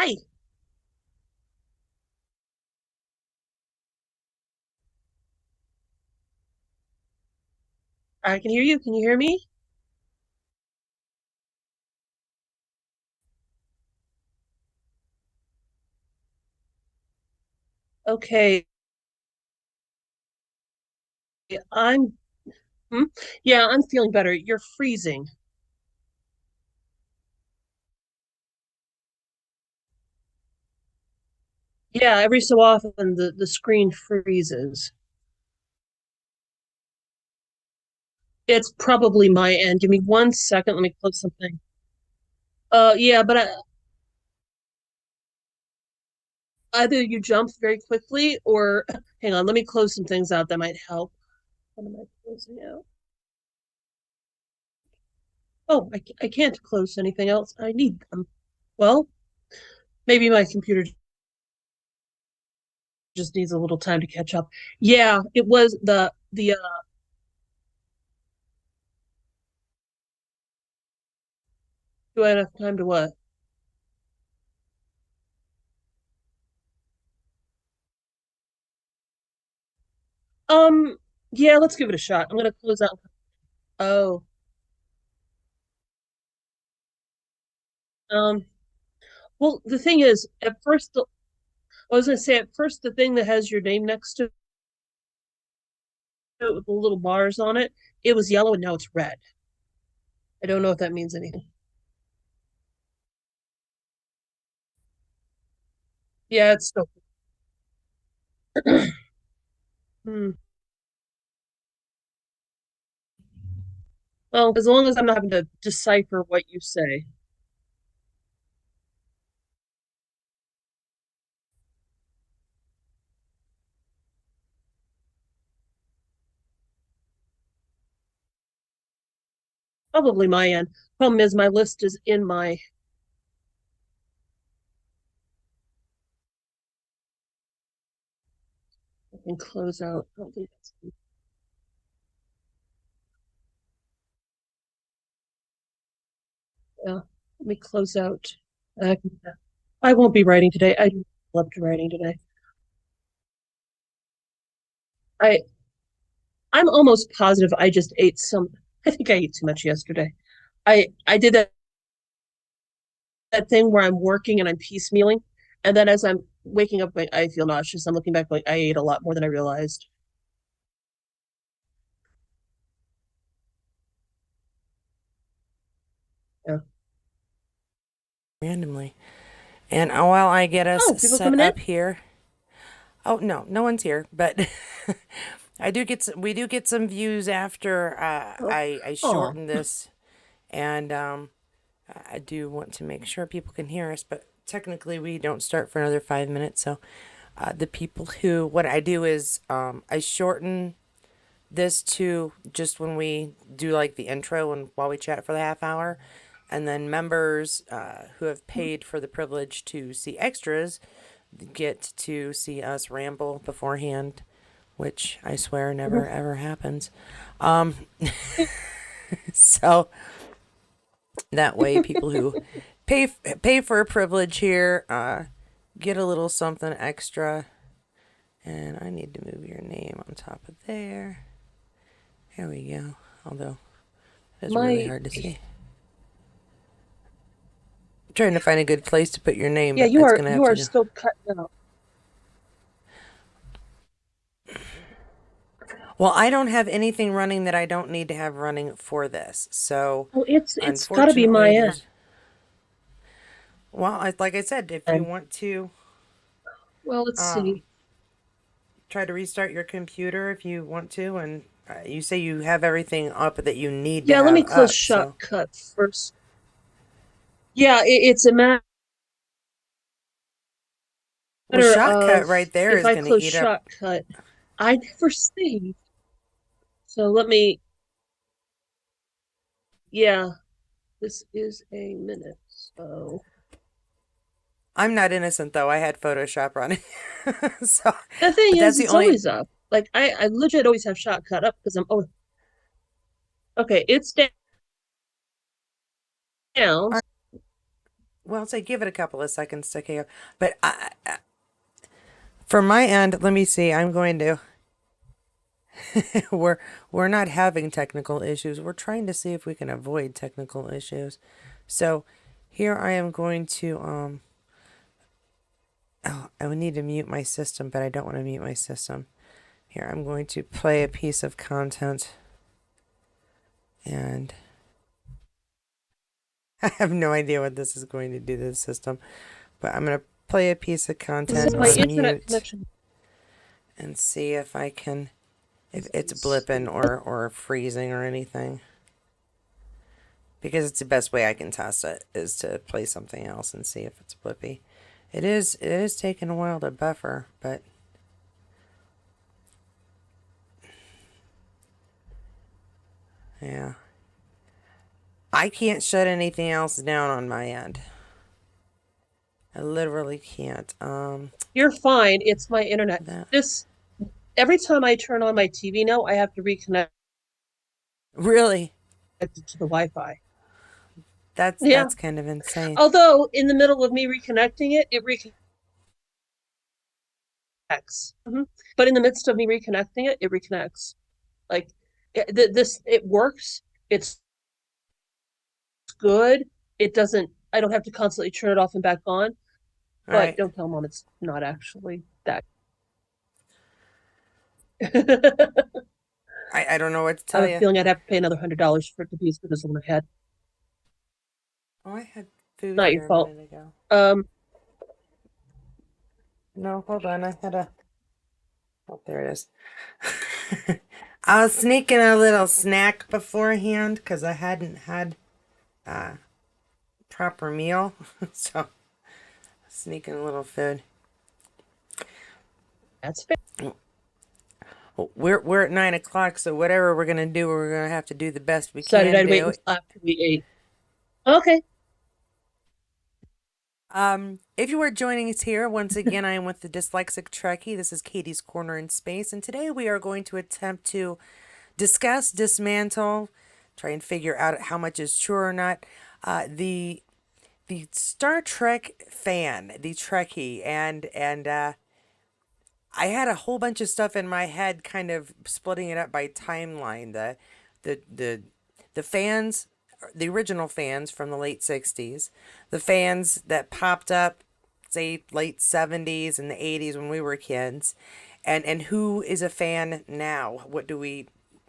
Hi, I can hear you. Can you hear me? Okay, I'm, hmm? Yeah, I'm feeling better. You're freezing. Yeah, every so often the screen freezes. It's probably my end. Give me 1 second. Let me close something. Yeah, but either you jumped very quickly or hang on, let me close some things out that might help. What am I closing out? Oh, I can't close anything else. I need them. Well, maybe my computer just needs a little time to catch up. Yeah, it was the do I have time to what? Um, yeah, let's give it a shot. I'm gonna close out. Oh, um, well, the thing is, at first, I was gonna say at first the thing that has your name next to it with the little bars on it, it was yellow and now it's red. I don't know if that means anything. Yeah, it's still. Hmm. Well, as long as I'm not having to decipher what you say. Probably my end. Problem is, my list is in my. I can close out. I don't think that's. Yeah, let me close out. Uh, I won't be writing today. I love writing today. I I'm almost positive I just ate some. I think I ate too much yesterday. I did that thing where I'm working and I'm piecemealing, and then as I'm waking up, I feel nauseous. I'm looking back like I ate a lot more than I realized. Yeah. Randomly. And while I get us Oh, people set coming in? up here, oh no, no one's here, but we do get some views after Oh, I oh, shorten this, and I do want to make sure people can hear us, but technically we don't start for another 5 minutes. So the people who what I do is I shorten this to just when we do like the intro and while we chat for the half hour. And then members who have paid for the privilege to see extras get to see us ramble beforehand, which I swear never ever happens. Um, so that way, people who pay for a privilege here get a little something extra. And I need to move your name on top of there. There we go. Although it's really my. hard to see. I'm trying to find a good place to put your name, Yeah, but it's gonna you have are to do. still cutting out. Well, I don't have anything running that I don't need to have running for this. So, Oh, it's got to be my unfortunately, end. there's. Well, like I said, if you want to Well, let's um, see. try to restart your computer, if you want to, and you say you have everything up that you need to Yeah, let me have close up. So, shortcut first. Yeah, it's a matter well, of shotcut right there if is I going to close eat up. shortcut, I never saved. So let me. Yeah, this is a minute. So I'm not innocent though. I had Photoshop running, so the thing but that's is, the it's only. always up. Like I legit always have shortcut up because I'm. Oh, okay, it's down. well, say give it a couple of seconds to KO. But from my end, let me see. I'm going to. we're we're not having technical issues. We're trying to see if we can avoid technical issues. So here I am going to oh, I would need to mute my system, but I don't want to mute my system. Here I'm going to play a piece of content, and I have no idea what this is going to do to the system, but I'm going to play a piece of This is content my on internet mute connection. and see if I can, if it's blipping See. or freezing or anything. Because it's the best way I can test it is to play something else and see if it's blippy. It is taking a while to buffer, but yeah. I can't shut anything else down on my end. I literally can't. You're fine. It's my internet. That This every time I turn on my TV now, I have to reconnect really, it to the Wi-Fi. that's Yeah. that's kind of insane. Although in the middle of me reconnecting it, it reconnects. Mhm. But in the midst of me reconnecting it, it reconnects. Like it works. It's good. It doesn't. I don't have to constantly turn it off and back on. All But right, don't tell mom it's not actually that. I I don't know what to have tell a you. feeling I'd have to pay another $100 for it to be as good as the one I had. Oh, I had food Not your here a fault. minute ago. Um, No, hold on. I had a. Oh, there it is. I was sneaking a little snack beforehand because I hadn't had a proper meal. So, sneaking a little food. that's fair. Well, we're at 9 o'clock, so whatever we're gonna do, we're gonna have to do the best we Decided can I'd wait do. until after we ate. Okay. If you are joining us here, once again, I am with the Dyslexic Trekkie. This is Katie's Corner in Space, and today we are going to attempt to discuss, dismantle, try and figure out how much is true or not. The Star Trek fan, the Trekkie, and I had a whole bunch of stuff in my head, kind of splitting it up by timeline. The the the fans, the original fans from the late '60s, the fans that popped up, say late '70s and the '80s when we were kids, and who is a fan now? What do we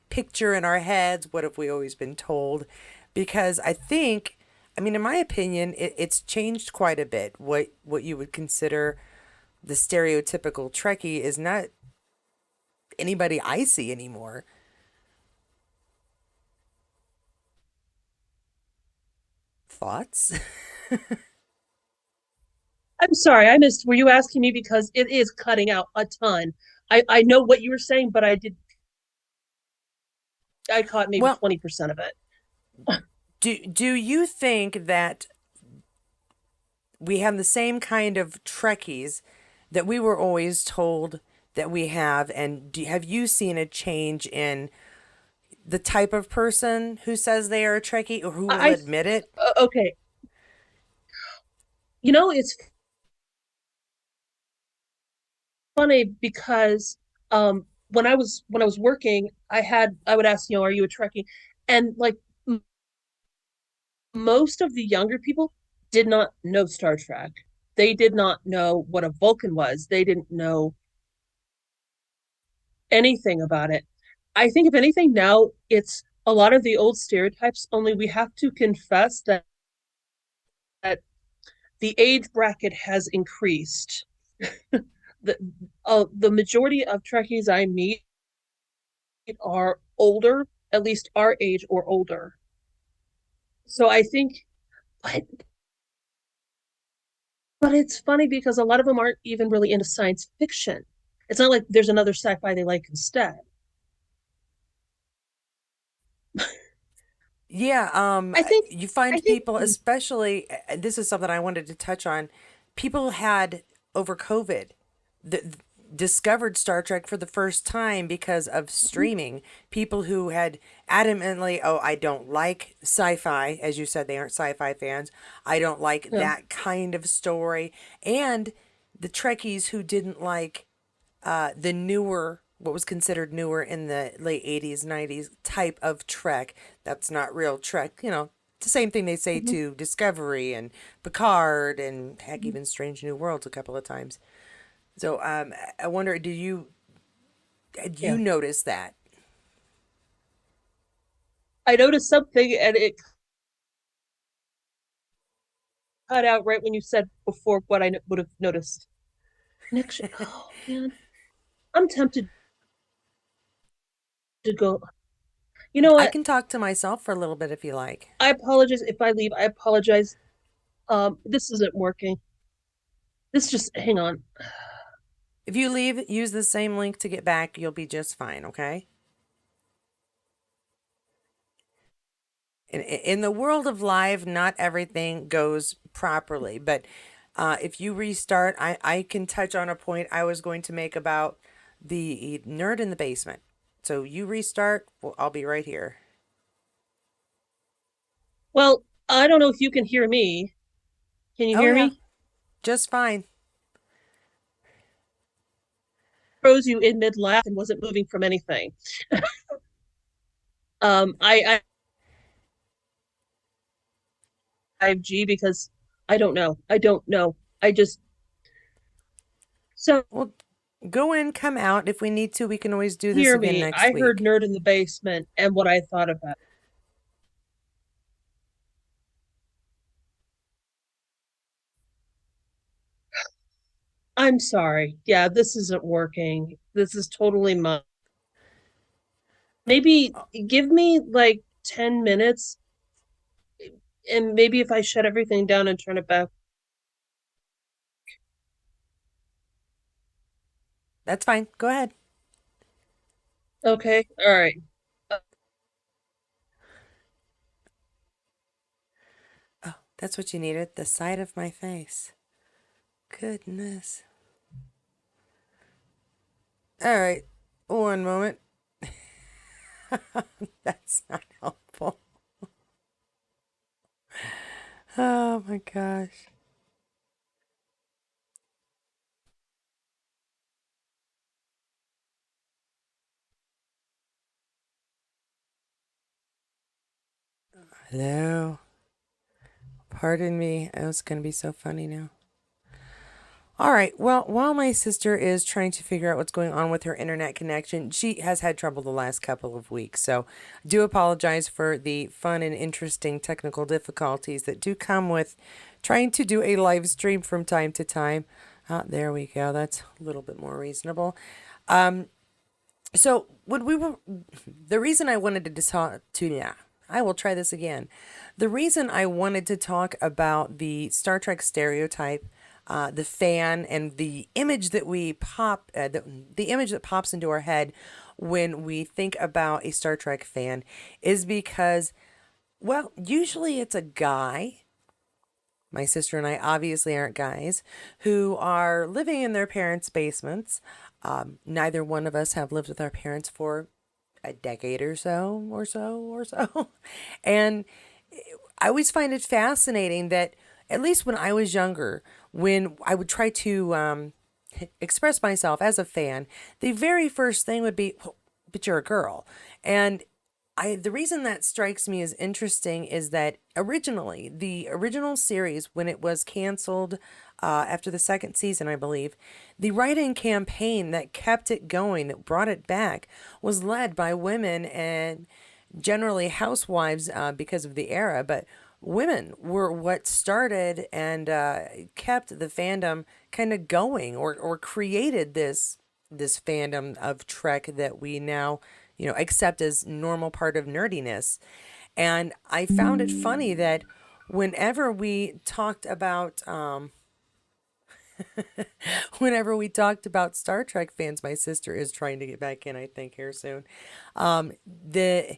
picture in our heads? What have we always been told? Because I think, I mean, in my opinion, it's changed quite a bit. What you would consider the stereotypical Trekkie is not anybody I see anymore. Thoughts? I'm sorry, I missed. Were you asking me because it is cutting out a ton? I know what you were saying, but I caught maybe Well, 20% of it. do you think that we have the same kind of Trekkies that we were always told that we have, and have you seen a change in the type of person who says they are a Trekkie or who will I admit it? okay. It's funny because when I was working, I would ask, are you a Trekkie? And like most of the younger people did not know Star Trek. They did not know what a Vulcan was. They didn't know anything about it. I think if anything now it's a lot of the old stereotypes, only we have to confess that the age bracket has increased. The majority of Trekkies I meet are older, at least our age or older. So I think, but, but it's funny because a lot of them aren't even really into science fiction. It's not like there's another sci-fi they like instead. Yeah, I think, you I find think, people, especially, this is something I wanted to touch on. People had over COVID. discovered Star Trek for the first time because of streaming. People who had adamantly, oh, I don't like sci fi, as you said, they aren't sci fi fans. I don't like Yeah. that kind of story. And the Trekkies who didn't like the newer, what was considered newer in the late 80s, 90s type of Trek. That's not real Trek. It's the same thing they say Mhm. to Discovery and Picard and heck, Mhm. even Strange New Worlds a couple of times. So I wonder, did you Yeah. notice that? I noticed something and it cut out right when you said before what I would have noticed. Connection. Oh man, I'm tempted to go. You know I what? can talk to myself for a little bit if you like. I apologize if I leave. I apologize. This isn't working. This just hang on. If you leave, use the same link to get back. You'll be just fine, okay? In the world of live, not everything goes properly. But if you restart, I can touch on a point I was going to make about the nerd in the basement. So you restart, well, I'll be right here. Well, I don't know if you can hear me. Can you Oh, hear yeah, me? just fine. Froze you in mid laugh and wasn't moving from anything. I 5G because I don't know. I don't know. I just so Well, go in, come out. If we need to, we can always do this hear again me. next I heard week. nerd in the basement and what I thought about it. I'm sorry. Yeah, this isn't working. This is totally mine. Maybe give me like 10 minutes and maybe if I shut everything down and turn it back. That's fine. Go ahead. Okay. All right. Oh, that's what you needed. The side of my face. Goodness. All right. One moment. That's not helpful. Oh my gosh. Hello. Pardon me. Oh, it's going to be so funny now. All right. Well, while my sister is trying to figure out what's going on with her internet connection, she has had trouble the last couple of weeks. So, do apologize for the fun and interesting technical difficulties that do come with trying to do a live stream from time to time. There we go. That's a little bit more reasonable. So, when we were the reason I wanted to talk to yeah, I will try this again. The reason I wanted to talk about the Star Trek stereotype, the fan, and the image that we the image that pops into our head when we think about a Star Trek fan is because, well, usually it's a guy. My sister and I obviously aren't guys who are living in their parents' basements. Neither one of us have lived with our parents for a decade or so. And I always find it fascinating that, at least when I was younger, when I would try to express myself as a fan, the very first thing would be, well, but you're a girl. And the reason that strikes me as interesting is that originally, the original series, when it was canceled after the second season, I believe, the writing campaign that kept it going, that brought it back, was led by women and generally housewives because of the era, but women were what started and kept the fandom kind of going, or created this fandom of Trek that we now, accept as normal part of nerdiness. And I found it funny that whenever we talked about whenever we talked about Star Trek fans, my sister is trying to get back in, I think, here soon. The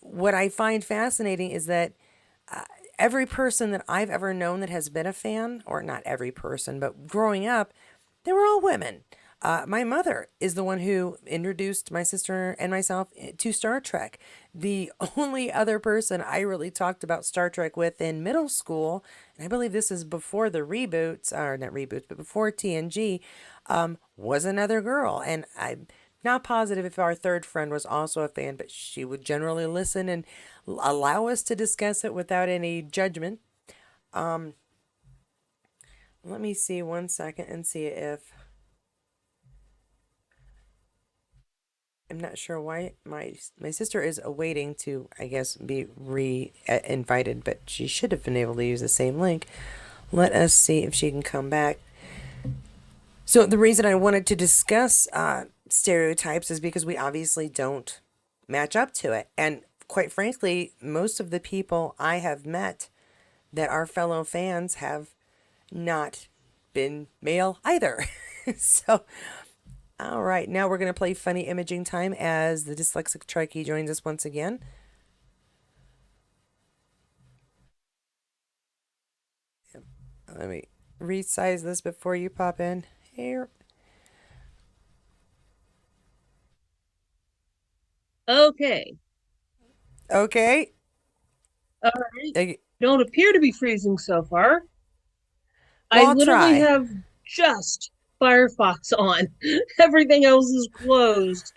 What I find fascinating is that every person that I've ever known that has been a fan, or not every person, but growing up, they were all women. My mother is the one who introduced my sister and myself to Star Trek. The only other person I really talked about Star Trek with in middle school, and I believe this is before the reboots, or not reboots, but before TNG, was another girl. And I'm not positive if our third friend was also a fan, but she would generally listen and allow us to discuss it without any judgment. Um, Let me see 1 second and see if I'm not sure why my sister is awaiting to, I guess, be re-invited, but she should have been able to use the same link. Let us see if she can come back. So the reason I wanted to discuss stereotypes is because we obviously don't match up to it, and quite frankly, most of the people I have met that are fellow fans have not been male either. So all right, now we're going to play funny imaging time as the dyslexic Trekkie joins us once again. Let me resize this before you pop in here. Okay. Okay. All right. Uh, Don't appear to be freezing so far. Well, I I'll literally try. have just Firefox on. Everything else is closed.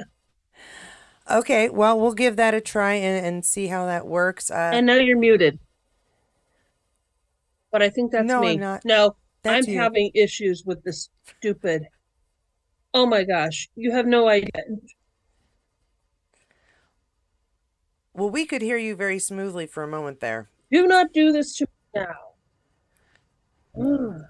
Okay, well, we'll give that a try and see how that works. And now you're muted. But I think that's No, I'm me. not. No, That's I'm you. having issues with this stupid. Oh my gosh. You have no idea. Well, we could hear you very smoothly for a moment there. Do not do this to me now. Ugh.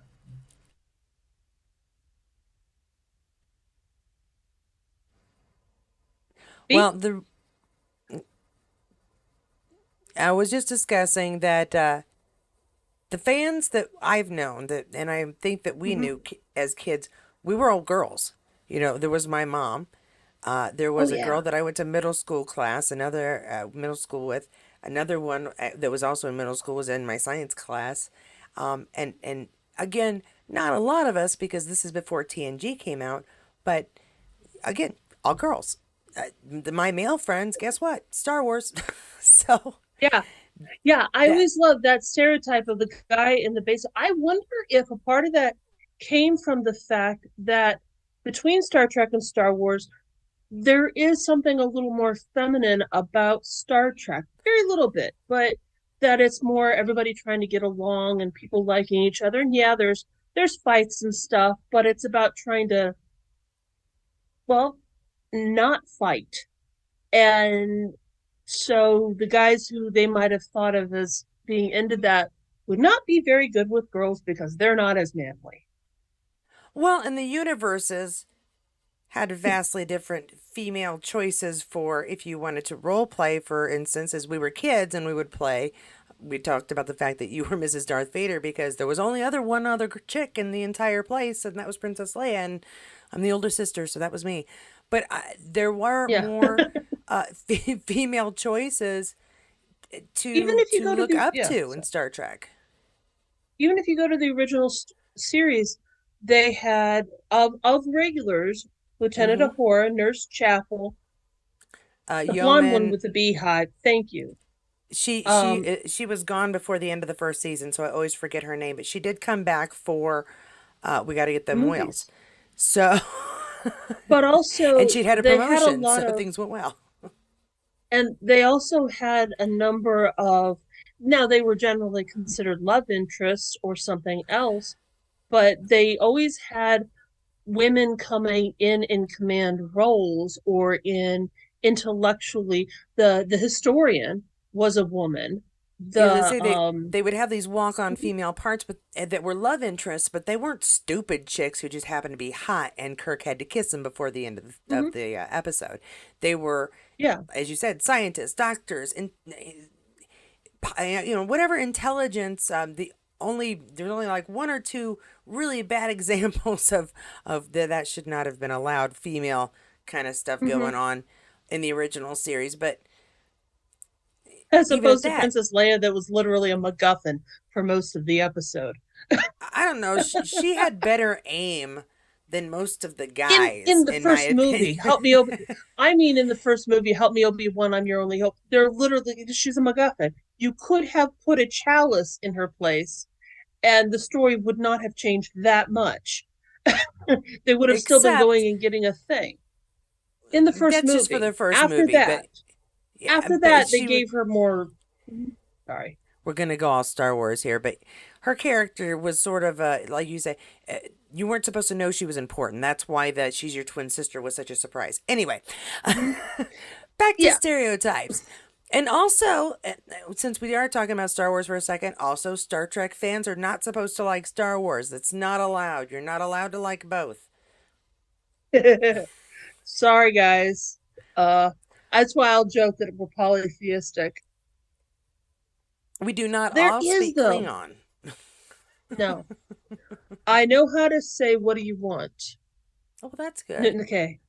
Well, Beep. the I was just discussing that the fans that I've known that, and I think that we Mm-hmm. knew as kids, we were all girls. You know, there was my mom. There Oh was a girl yeah. that I went to middle school class, another middle school with, another one that was also in middle school was in my science class, and again, not a lot of us because this is before TNG came out, but again, all girls. My male friends, guess what? Star Wars. So Yeah. Yeah, I that always loved that stereotype of the guy in the base. I wonder if a part of that came from the fact that between Star Trek and Star Wars, there is something a little more feminine about Star Trek. Very little bit, but that it's more everybody trying to get along and people liking each other. And yeah, there's fights and stuff, but it's about trying to, well, not fight. And so the guys who they might have thought of as being into that would not be very good with girls because they're not as manly. well, in the universes had vastly different female choices for if you wanted to role play. For instance, as we were kids and we would play, we talked about the fact that you were Mrs. Darth Vader because there was only one other chick in the entire place, and that was Princess Leia, and I'm the older sister, so that was me. But there were Yeah. more female choices Even to if you go to look the up yeah, to in so Star Trek. even if you go to the original series, they had of regulars Lieutenant Mm-hmm. Uhura, Nurse Chapel, the blonde one Yeoman, with the beehive. Thank you. Um, she was gone before the end of the first season, so I always forget her name. But she did come back for we got to get the them whales. movies, So, but and also she'd had a they had a promotion, lot so of things went well. and they also had a number of now they were generally considered love interests or something else, but they always had women coming in command roles or in intellectually the historian was a woman. Yeah, let's The say they would have these walk-on female parts, but that were love interests, but they weren't stupid chicks who just happened to be hot, and Kirk had to kiss them before the end of Mhm. the episode. They were, Yeah. as you said, scientists, doctors, and whatever intelligence. There's only like one or two really bad examples of that should not have been allowed female kind of stuff Hmm. going on in the original series, but As even at opposed to that, Princess Leia that was literally a MacGuffin for most of the episode. I don't know. She had better aim than most of the In guys, the in my first movie, opinion. help me Obi. I mean, in the first movie, help me Obi-Wan, I'm your only hope. They're literally she's a MacGuffin. You could have put a chalice in her place, and the story would not have changed that much. They would have still been Except going and getting a thing in the first that's just for the movie. first movie, but yeah, After but that, they she was. gave her more. Sorry. We're gonna go all Star Wars here, but her character was sort of like you say, uh, you weren't supposed to know she was important. That's why that she's your twin sister was such a surprise. Anyway, Mm-hmm. back to Yeah. stereotypes. And also, since we are talking about Star Wars for a second, also Star Trek fans are not supposed to like Star Wars. That's not allowed. You're not allowed to like both. Sorry, guys. Uh, that's why I'll joke that we're polytheistic. We do not There all is speak though. Klingon. No, I know how to say what do you want. Oh, that's good. Okay.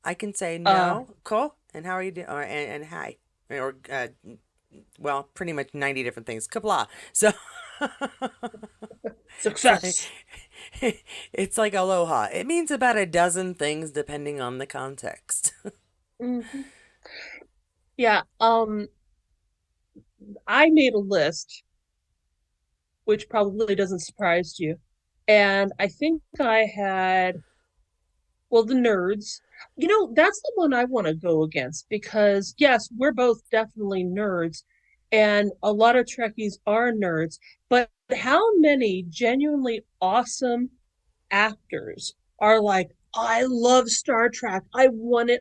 I can say Uh, no, cool, and how are you doing? And hi, or well, pretty much 90 different things. Kabla. So it's like success. it's like aloha. It means about a dozen things depending on the context. Hmm. Yeah. I made a list, which probably doesn't surprise you, and I think I had well the nerds. That's the one I want to go against because yes, we're both definitely nerds, and a lot of Trekkies are nerds. But how many genuinely awesome actors are like, I love Star Trek. I've wanted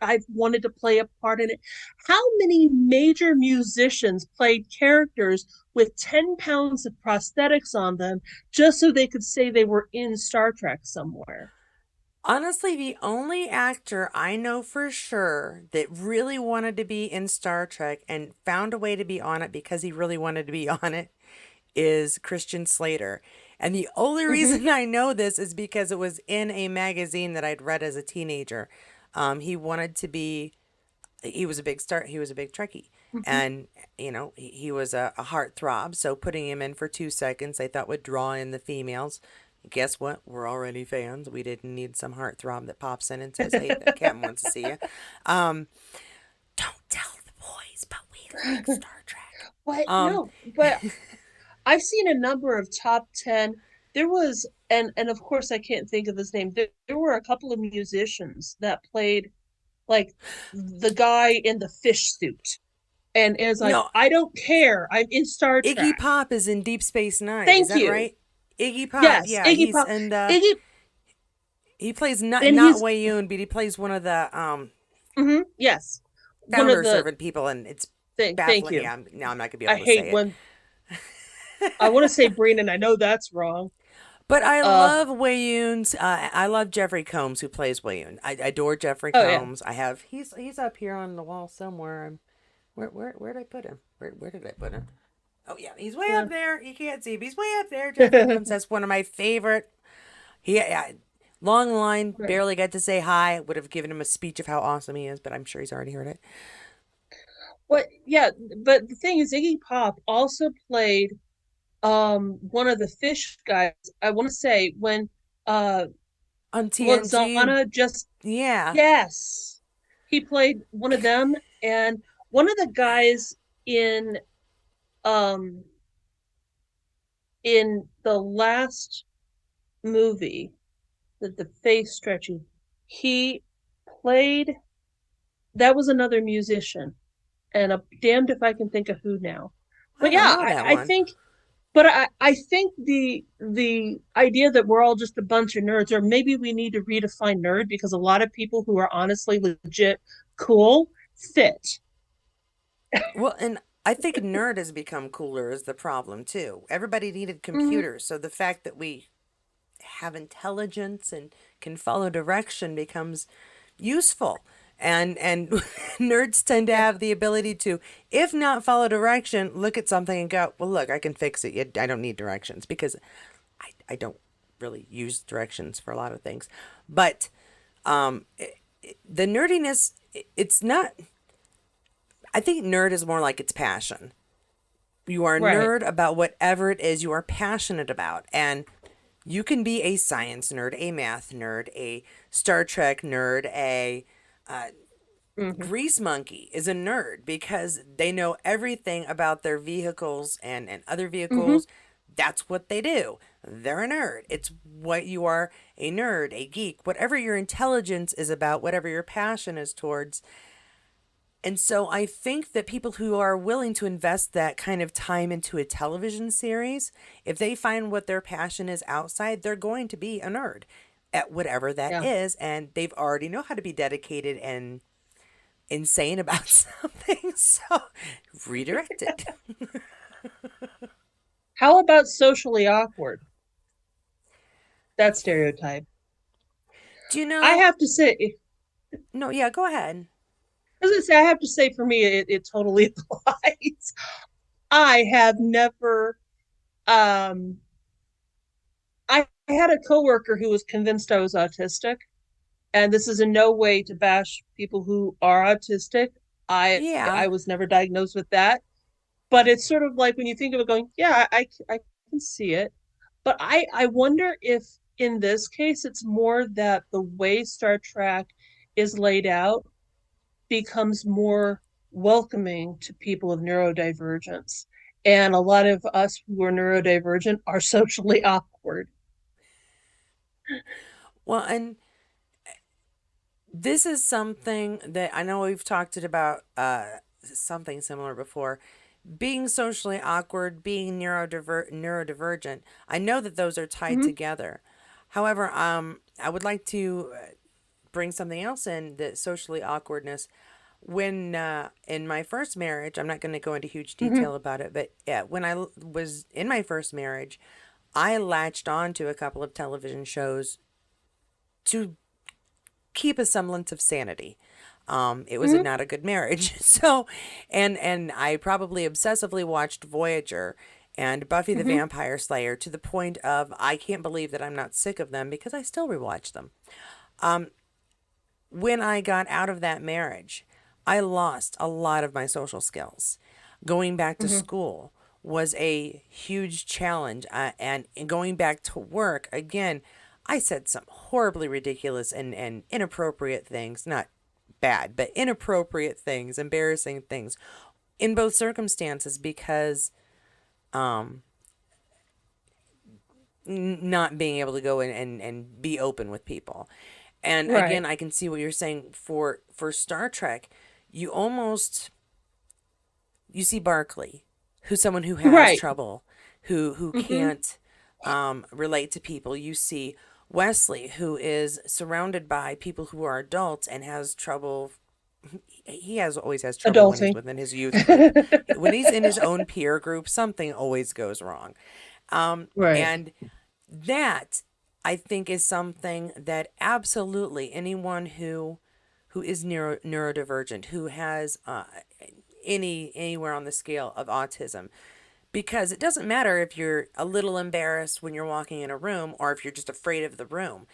to play a part in it. How many major musicians played characters with 10 pounds of prosthetics on them just so they could say they were in Star Trek somewhere? Honestly, the only actor I know for sure that really wanted to be in Star Trek and found a way to be on it because he really wanted to be on it is Christian Slater. And the only Mm-hmm. reason I know this is because it was in a magazine that I'd read as a teenager. He wanted to be, he was a big Trekkie. Mm-hmm. And, he was a heartthrob. So putting him in for 2 seconds, I thought would draw in the females. Guess what? We're already fans. We didn't need some heartthrob that pops in and says, hey, the captain wants to see you. Um, don't tell the boys, but we like Star Trek. But Um, no, but I've seen a number of top 10. There was, and of course I can't think of his name. There were a couple of musicians that played like the guy in the fish suit and is like, no, I don't care. I'm in Star Iggy Trek. Pop is in Deep Space Nine. Is Thank that you. right? Iggy Pop, Yes, yeah, Iggy he's Pop. and Iggy, he plays not and not he's Wayun, but he plays one of the yes, one of founder the servant people, and it's thank baffling. you. Yeah, now I'm not gonna be I able to hate say it. when I want to say Breen, and I know that's wrong. But I Uh, love Wayun's. I love Jeffrey Combs who plays Wayun. I adore Jeffrey oh yeah, Combs. I have he's up here on the wall somewhere. Where did I put him? Where did I put him? Oh yeah, he's way yeah. up there. You can't see him. He's way up there. Jeffrey Combs. That's one of my favorite. Yeah, long line. Right. Barely got to say hi. Would have given him a speech of how awesome he is, but I'm sure he's already heard it. What? Yeah, but the thing is, Iggy Pop also played one of the fish guys. I want to say when uh On TNG, Lozana just yeah. yes, he played one of them, and one of the guys in um in the last movie, the face stretching, he played that was another musician, and I'm damned if I can think of who now. I But don't yeah, know that I one. think but I think the idea that we're all just a bunch of nerds, or maybe we need to redefine nerd because a lot of people who are honestly legit cool fit. Well, and I think nerd has become cooler is the problem too. Everybody needed Mm-hmm. computers, so the fact that we have intelligence and can follow direction becomes useful. And nerds tend to Yeah. have the ability to, if not follow direction, look at something and go, well, look, I can fix it. I don't need directions because I don't really use directions for a lot of things. But um, the nerdiness, it's not, I think nerd is more like it's passion. You are a Right. nerd about whatever it is you are passionate about. And You can be a science nerd, a math nerd, a Star Trek nerd, a uh, Hmm. grease monkey is a nerd because they know everything about their vehicles and other Hmm. vehicles. That's what they do. They're a nerd. It's what you are, a nerd, a geek, whatever your intelligence is about, whatever your passion is towards. And so I think that people who are willing to invest that kind of time into a television series, if they find what their passion is outside, they're going to be a nerd at whatever that Yeah. is. And they've already know how to be dedicated and insane about something. So redirect it. How about socially awkward? That stereotype. Do you I know? have to say, No, yeah, go ahead. I have to say, for me, it totally applies. I have never. Um, I had a coworker who was convinced I was autistic, and this is in no way to bash people who are autistic. Yeah. I was never diagnosed with that, but it's sort of like when you think of it, going, yeah, I can see it, but I wonder if in this case it's more that the way Star Trek is laid out becomes more welcoming to people of neurodivergence. And a lot of us who are neurodivergent are socially awkward. Well, and this is something that I know we've talked about something similar before. Being socially awkward, being neurodivergent. I know that those are tied Mm-hmm. together. However, I would like to bring something else in, the socially awkwardness. When in my first marriage, I'm not going to go into huge Mm-hmm. detail about it, but yeah, when was in my first marriage, I latched on to a couple of television shows to keep a semblance of sanity. It was Mm-hmm. not a good marriage. So, and I probably obsessively watched Voyager and Buffy the Mm-hmm. Vampire Slayer to the point of I can't believe that I'm not sick of them because I still rewatch them. When I got out of that marriage, I lost a lot of my social skills. Going back to Mm-hmm. school was a huge challenge. And going back to work, again, I said some horribly ridiculous and inappropriate things. Not bad, but inappropriate things, embarrassing things in both circumstances because not being able to go in and be open with people. And again, Right. I can see what you're saying for Star Trek. You almost you see Barclay, who's someone who has Right. trouble, who Mm-hmm. can't relate to people. You see Wesley, who is surrounded by people who are adults and has trouble. He has always has trouble when he's Adulting. within his youth group. When he's in his own peer group, something always goes wrong. Right. And that I think is something that absolutely anyone who is neurodivergent, who has anywhere on the scale of autism, because it doesn't matter if you're a little embarrassed when you're walking in a room or if you're just afraid of the room.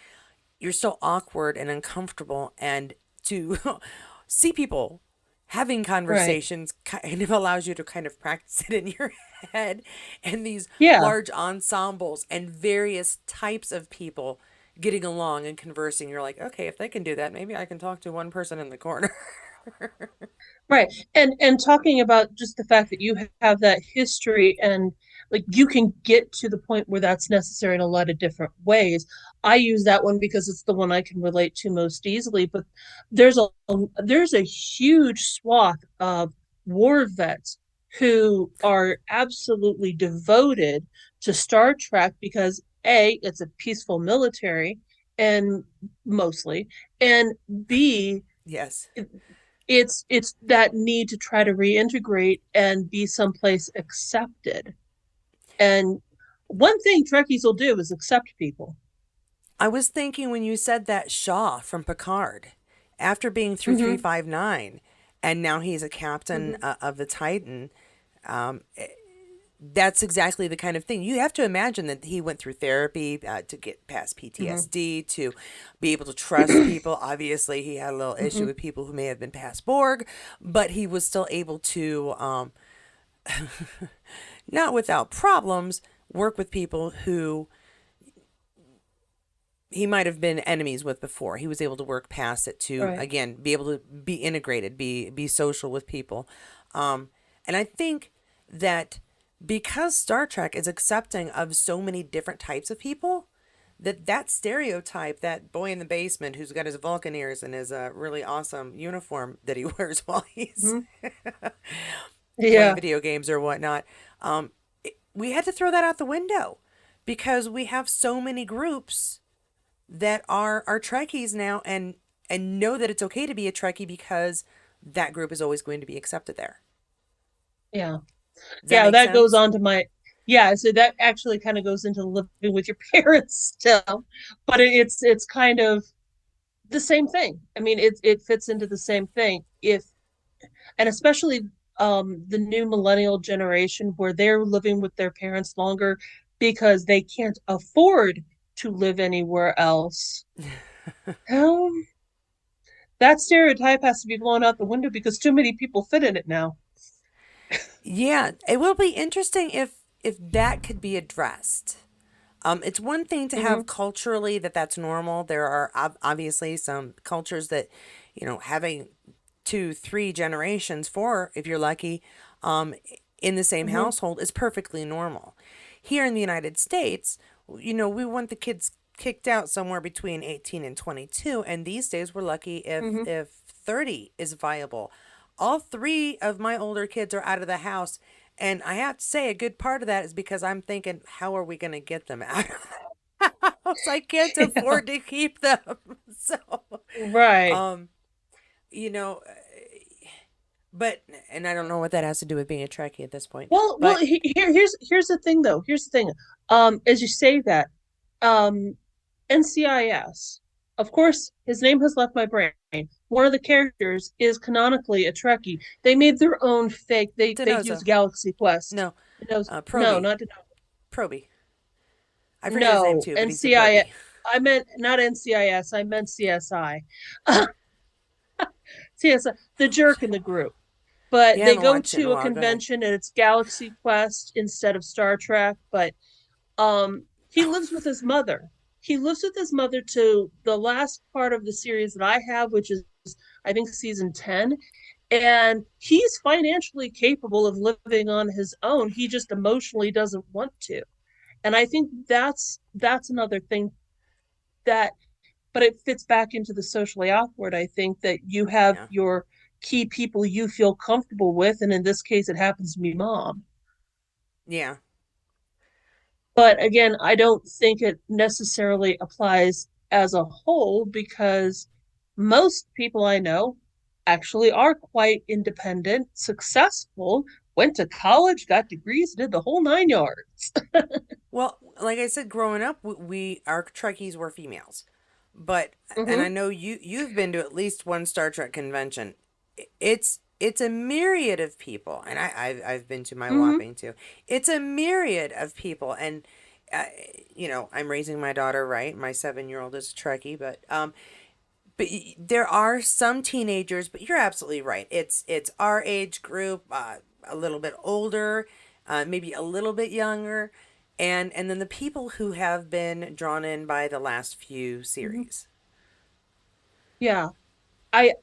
You're so awkward and uncomfortable, and to see people having Right. conversations kind of allows you to kind of practice it in your head, and these Yeah. large ensembles and various types of people getting along and conversing. You're like, okay, if they can do that, maybe I can talk to one person in the corner. Right. And talking about just the fact that you have that history, and like you can get to the point where that's necessary in a lot of different ways. I use that one because it's the one I can relate to most easily, but there's a huge swath of war vets who are absolutely devoted to Star Trek because A, it's a peaceful military and mostly, and B, Yes. it's that need to try to reintegrate and be someplace accepted. And one thing Trekkies will do is accept people. I was thinking when you said that Shaw from Picard, after being through Mm-hmm. 359, and now he's a captain Mm-hmm. of the Titan, that's exactly the kind of thing. You have to imagine that he went through therapy to get past Mm-hmm. PTSD, to be able to trust people. Obviously, he had a little issue Mm-hmm. with people who may have been past Borg, but he was still able to, not without problems, work with people who he might have been enemies with before. He was able to work past it to Right. again be able to be integrated, be social with people. Um, and I think that because Star Trek is accepting of so many different types of people, that stereotype, that boy in the basement who's got his Vulcan ears and his really awesome uniform that he wears while he's Hmm. playing Yeah. video games or whatnot, we had to throw that out the window because we have so many groups that are Trekkies now and know that it's okay to be a Trekkie because that group is always going to be accepted there. Yeah. Does that Yeah. make That goes sense? on to my, yeah. So that actually kind of goes into living with your parents still, but it's kind of the same thing. I mean, it fits into the same thing. If and especially the new millennial generation where they're living with their parents longer because they can't afford to live anywhere else. Um, that stereotype has to be blown out the window because too many people fit in it now. Yeah, it will be interesting if that could be addressed. It's one thing to Mm-hmm. have culturally that's normal. There are obviously some cultures that, having two, three generations, four, if you're lucky, um, in the same Mm-hmm. household is perfectly normal. Here in the United States, we want the kids kicked out somewhere between 18 and 22, and these days we're lucky if Mm-hmm. 30 is viable. All three of my older kids are out of the house, and I have to say a good part of that is because I'm thinking, how are we going to get them out of the house? I can't Yeah. afford to keep them. So, Right. um, you know, but and I don't know what that has to do with being a Trekkie at this point. Well, But here's the thing though. Here's the thing. As you say that, um, NCIS. Of course, his name has left my brain. One of the characters is canonically a Trekkie. They made their own fake. They Denozo, use Galaxy Quest. no, No, Proby, not Proby. I forget his name no too, but he's the NCIS. Proby. I meant not NCIS. I meant CSI. CSI, the jerk in the group. Yeah, But I they haven't go watched it in a to a while. Go ahead. convention and it's Galaxy Quest instead of Star Trek. But he lives with his mother. He lives with his mother to the last part of the series that I have, which is I think season 10. And he's financially capable of living on his own. He just emotionally doesn't want to. And I think that's another thing that but it fits back into the socially awkward. I think that you have Yeah, your key people you feel comfortable with, and in this case it happens to be mom. yeah, But again, I don't think it necessarily applies as a whole because most people I know actually are quite independent, successful, went to college, got degrees, did the whole 9 yards. well, like I said, growing up, we our Trekkies were females, but and I Mm-hmm. know you've been to at least one Star Trek convention. It's a myriad of people, and I've been to my Mm-hmm. whopping too. It's a myriad of people, and uh, I'm raising my daughter right. My 7-year-old is a Trekkie, but there are some teenagers. But you're absolutely right. It's our age group, a little bit older, maybe a little bit younger, and then the people who have been drawn in by the last few Mm-hmm. series. Yeah. I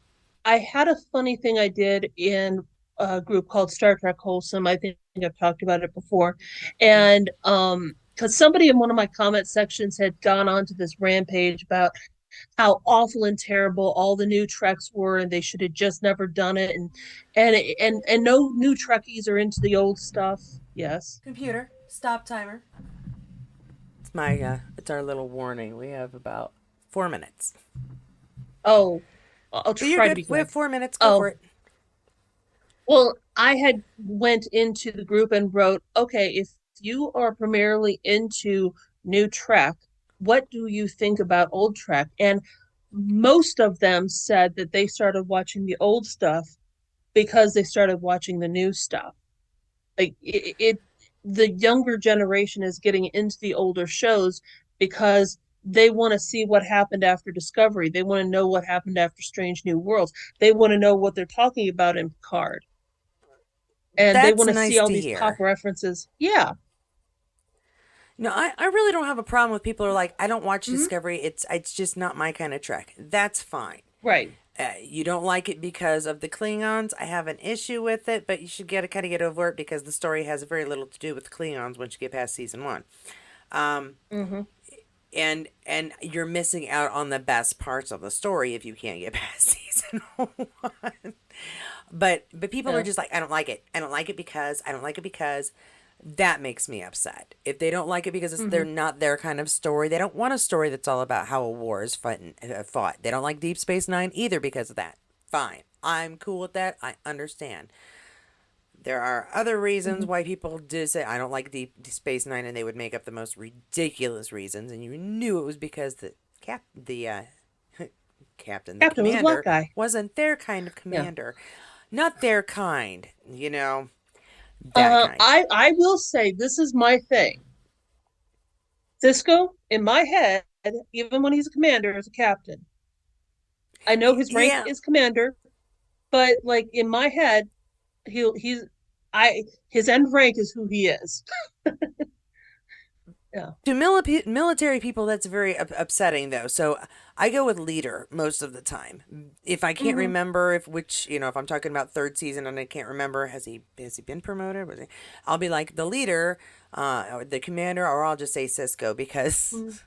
I had a funny thing I did in a group called Star Trek Wholesome. I think I've talked about it before. Mm. And because somebody in one of my comment sections had gone on to this rampage about how awful and terrible all the new Treks were, and they should have just never done it, and no new Trekkies are into the old stuff. Yes. Computer, stop timer. It's our little warning. We have about 4 minutes. Oh, I'll But you're try to good. be We have quick. 4 minutes. Go for Oh, it. well, I had went into the group and wrote, okay, if you are primarily into new Trek, what do you think about old Trek? And most of them said that they started watching the old stuff because they started watching the new stuff. Like the younger generation is getting into the older shows because they want to see what happened after Discovery. They want to know what happened after Strange New Worlds. They want to know what they're talking about in Picard and they That's want to see nice all to these pop hear. references. Yeah. No, I really don't have a problem with people who are like, I don't watch Hmm. Discovery. It's just not my kind of Trek. That's fine. Right. You don't like it because of the Klingons. I have an issue with it, but you should get kind of get over it because the story has very little to do with the Klingons once you get past season one. Um, Hmm. and you're missing out on the best parts of the story if you can't get past season one. But people are Yeah. just like, I don't like it. I don't like it because I don't like it because that makes me upset. If they don't like it because they're Hmm. not their kind of story, they don't want a story that's all about how a war is fought. They don't like Deep Space Nine either because of that. Fine. I'm cool with that. I understand. There are other reasons Hmm. why people did say I don't like Deep Space Nine, and they would make up the most ridiculous reasons, and you knew it was because the captain, the Captain was a black commander, guy. wasn't their kind of Yeah. commander. Not their kind, that kind. I will say this is my thing. Cisco, in my head, even when he's a commander, is a captain. I know his rank Yeah, is commander, but like in my head, he's I his end rank is who he is. Yeah. to military people, that's very upsetting, though. So I go with leader most of the time. If I can't Hmm. remember if I'm talking about third season and I can't remember, has he been promoted? I'll be like the leader, or the commander, or I'll just say Cisco because Hmm.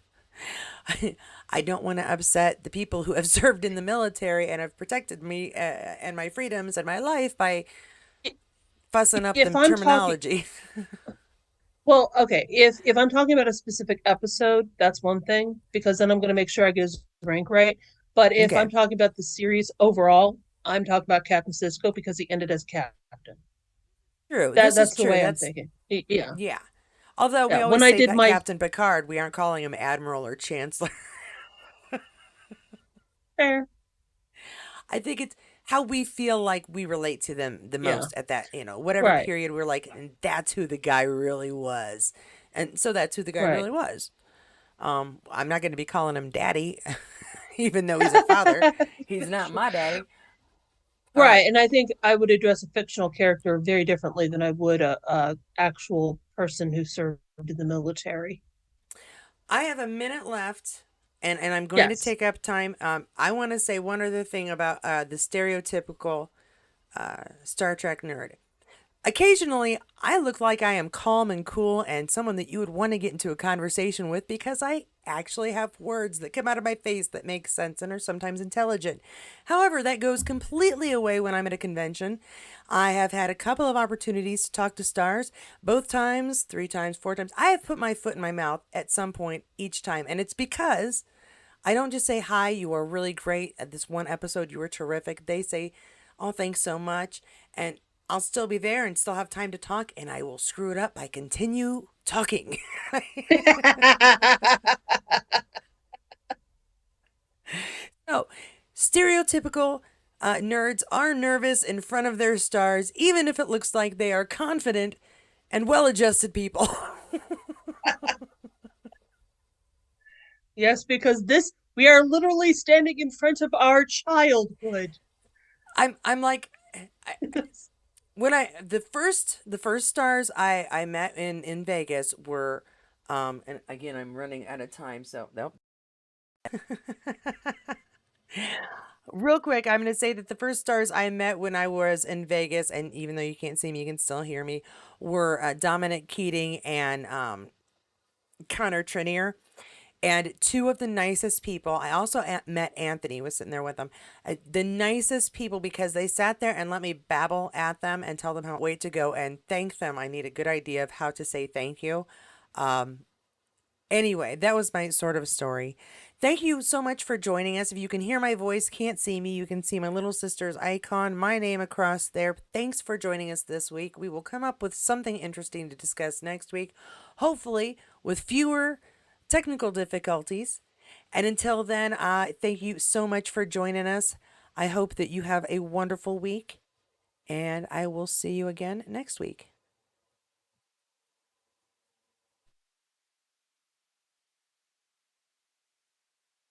I don't want to upset the people who have served in the military and have protected me and my freedoms and my life by fussing up If the I'm talking, terminology. well, okay, if I'm talking about a specific episode, that's one thing because then I'm going to make sure I get his rank right. But if Okay, I'm talking about the series overall, I'm talking about Captain Cisco because he ended as captain. true. This is That's the true. way I'm That's thinking. Yeah. Yeah. Although we Yeah. always When I say did my Captain Picard, we aren't calling him Admiral or Chancellor. fair, I think it's how we feel like we relate to them the yeah, most at that, whatever right, period we're like, and that's who the guy really was. And so that's who the guy right. really was. I'm not going to be calling him daddy, even though he's a father. He's not my daddy. Uh, Right, and I think I would address a fictional character very differently than I would a actual person who served in the military. I have a minute left, and I'm going to Yes. take up time. I want to say one other thing about the stereotypical Star Trek nerd. Occasionally, I look like I am calm and cool and someone that you would want to get into a conversation with because I actually have words that come out of my face that make sense and are sometimes intelligent. However, that goes completely away when I'm at a convention. I have had a couple of opportunities to talk to stars, both times, three times, four times. I have put my foot in my mouth at some point each time, and it's because I don't just say, Hi, you are really great at this one episode, you were terrific. They say, Oh, thanks so much. And I'll still be there and still have time to talk, and I will screw it up by continue talking. So, stereotypical nerds are nervous in front of their stars, even if it looks like they are confident and well adjusted people. Yes, because this we are literally standing in front of our childhood. I'm like, when I the first stars I met in Vegas were and again I'm running out of time, so nope. Real quick, I'm going to say that the first stars I met when I was in Vegas, and even though you can't see me, you can still hear me, were Dominic Keating and Connor Trenier. And two of the nicest people. I also met Anthony, was sitting there with them. The nicest people because they sat there and let me babble at them and tell them how wait to go and thank them. I need a good idea of how to say thank you. Um, Anyway, that was my sort of story. Thank you so much for joining us. If you can hear my voice, can't see me, you can see my little sister's icon, my name across there. Thanks for joining us this week. We will come up with something interesting to discuss next week, hopefully with fewer technical difficulties. And until then, thank you so much for joining us. I hope that you have a wonderful week, and I will see you again next week.